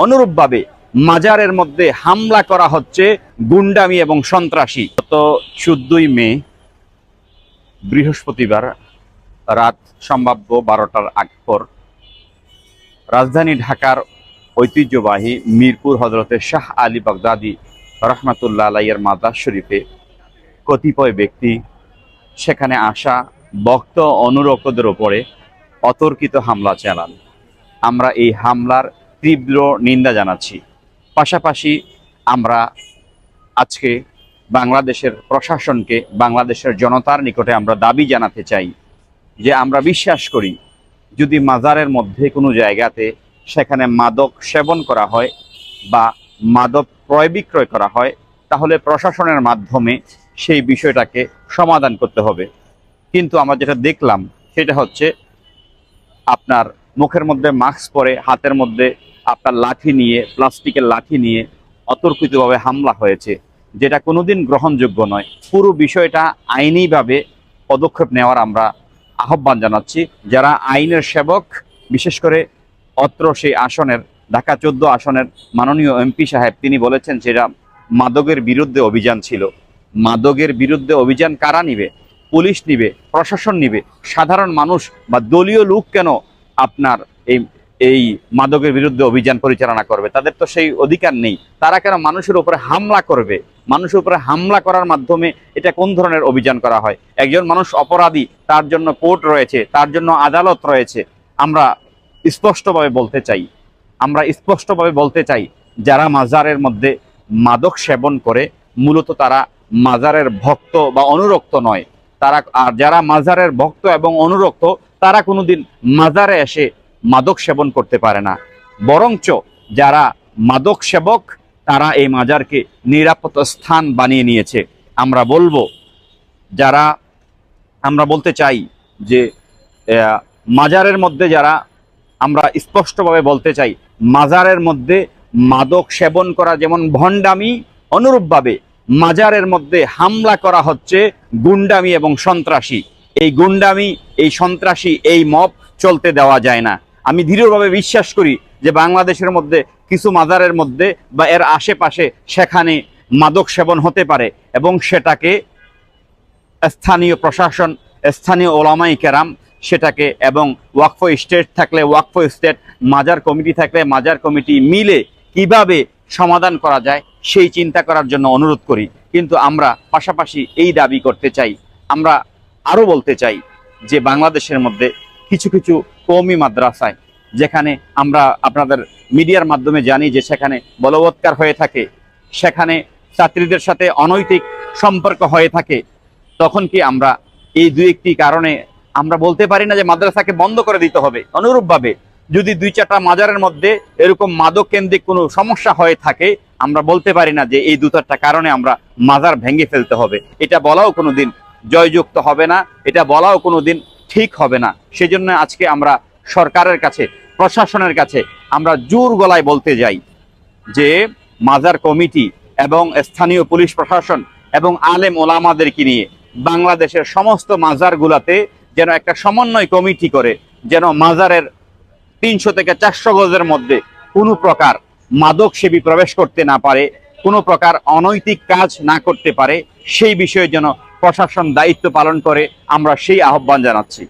অনুরূপভাবে মাজারের মধ্যে হামলা করা হচ্ছে গুন্ডামি এবং সন্ত্রাসী। গত 14ই মে বৃহস্পতিবার রাত সম্ভাব্য 12টার আগ পর রাজধানী ঢাকার ঐতিহ্যবাহী মিরপুর হজরতে শাহ আলী বাগদাদি রহমাতুল্লাহ আলাইহির মাজার শরীফে কতিপয় ব্যক্তি সেখানে আসা ভক্ত অনুরক্তদের উপরে অতর্কিত হামলা চালান। আমরা এই হামলার তীব্র নিন্দা জানাচ্ছি। পাশাপাশি আমরা আজকে বাংলাদেশের প্রশাসনকে, বাংলাদেশের জনতার নিকটে আমরা দাবি জানাতে চাই যে আমরা বিশ্বাস করি যদি মাজারের মধ্যে কোনো জায়গাতে সেখানে মাদক সেবন করা হয় বা মাদক ক্রয় বিক্রয় করা হয় তাহলে প্রশাসনের মাধ্যমে সেই বিষয়টাকে সমাধান করতে হবে। কিন্তু আমরা যেটা দেখলাম সেটা হচ্ছে আপনার মুখের মধ্যে মাস্ক পরে, হাতের মধ্যে আপনার লাঠি নিয়ে, প্লাস্টিকের লাঠি নিয়ে অতর্কিতভাবে হামলা হয়েছে, যেটা কোনোদিন গ্রহণযোগ্য নয়। পুরো বিষয়টা আইনিভাবে পদক্ষেপ নেওয়ার আমরা আহ্বান জানাচ্ছি। যারা আইনের সেবক, বিশেষ করে অত্র সেই আসনের ঢাকা 14 আসনের মাননীয় এমপি সাহেব, তিনি বলেছেন যেটা মাদকের বিরুদ্ধে অভিযান ছিল। মাদকের বিরুদ্ধে অভিযান কারা নিবে? পুলিশ নিবে, প্রশাসন নিবে। সাধারণ মানুষ বা দলীয় লোক কেন আপনার এই মাদকের বিরুদ্ধে অভিযান পরিচালনা করবে? তাদের তো সেই অধিকার নেই। তারা কেন মানুষের উপরে হামলা করবে? মানুষের উপরে হামলা করার মাধ্যমে এটা কোন ধরনের অভিযান করা হয়? একজন মানুষ অপরাধী, তার জন্য কোর্ট রয়েছে, তার জন্য আদালত রয়েছে। আমরা স্পষ্টভাবে বলতে চাই যারা মাজারের মধ্যে মাদক সেবন করে মূলত তারা মাজারের ভক্ত বা অনুরক্ত নয়। আর যারা মাজারের ভক্ত এবং অনুরক্ত তারা কোনোদিন মাজারে এসে মাদক সেবন করতে পারে না। বরঞ্চ যারা মাদক সেবক তারা এই মাজারকে নিরাপদ স্থান বানিয়ে নিয়েছে। আমরা বলতে চাই যে মাজারের মধ্যে যারা, আমরা স্পষ্টভাবে বলতে চাই মাজারের মধ্যে মাদক সেবন করা যেমন ভণ্ডামি, অনুরূপভাবে মাজারের মধ্যে হামলা করা হচ্ছে গুন্ডামি এবং সন্ত্রাসী। এই গুন্ডামি, এই সন্ত্রাসী, এই মব চলতে দেওয়া যায় না। আমি দৃঢ়ভাবে বিশ্বাস করি যে বাংলাদেশের মধ্যে কিছু মাজারের মধ্যে বা এর আশেপাশে সেখানে মাদক সেবন হতে পারে এবং সেটাকে স্থানীয় প্রশাসন, স্থানীয় ওলামায়ে কেরাম সেটাকে, এবং ওয়াকফ স্টেট থাকলে ওয়াকফ স্টেট, মাজার কমিটি থাকলে মাজার কমিটি মিলে কিভাবে সমাধান করা যায় সেই চিন্তা করার জন্য অনুরোধ করি। কিন্তু আমরা পাশাপাশি এই দাবি করতে চাই, আমরা আরও বলতে চাই যে বাংলাদেশের মধ্যে কিছু কিছু কওমি মাদ্রাসায়, যেখানে আমরা আপনাদের মিডিয়ার মাধ্যমে জানি যে সেখানে বলবৎকার হয়ে থাকে, সেখানে ছাত্রীদের সাথে অনৈতিক সম্পর্ক হয়ে থাকে, তখন কি আমরা এই দুই একটি কারণে আমরা বলতে পারি না যে মাদ্রাসাকে বন্ধ করে দিতে হবে? অনুরূপভাবে যদি 2-4টা মাজারের মধ্যে এরকম মাদক কেন্দ্রিক কোনো সমস্যা হয়ে থাকে, আমরা বলতে পারি না যে এই 2-4টা কারণে আমরা মাজার ভেঙে ফেলতে হবে। এটা বলাও কোনোদিন জয়যুক্ত হবে না, এটা বলাও কোনোদিন ঠিক হবে না। সেজন্য আজকে আমরা সরকারের কাছে, প্রশাসনের কাছে আমরা জোর গলায় বলতে যাই যে মাজার কমিটি এবং স্থানীয় পুলিশ প্রশাসন এবং আলেম ওলামাদেরকে নিয়ে বাংলাদেশের সমস্ত মাজারগুলাতে যেন একটা সমন্বয় কমিটি করে, যেন মাজারের 300 থেকে 400 গজের মধ্যে কোনো প্রকার মাদক সেবী প্রবেশ করতে না পারে, কোনো প্রকার অনৈতিক কাজ না করতে পারে, সেই বিষয়ে যেন প্রশাসন দায়িত্ব পালন করে, আমরা সেই আহ্বান জানাচ্ছি।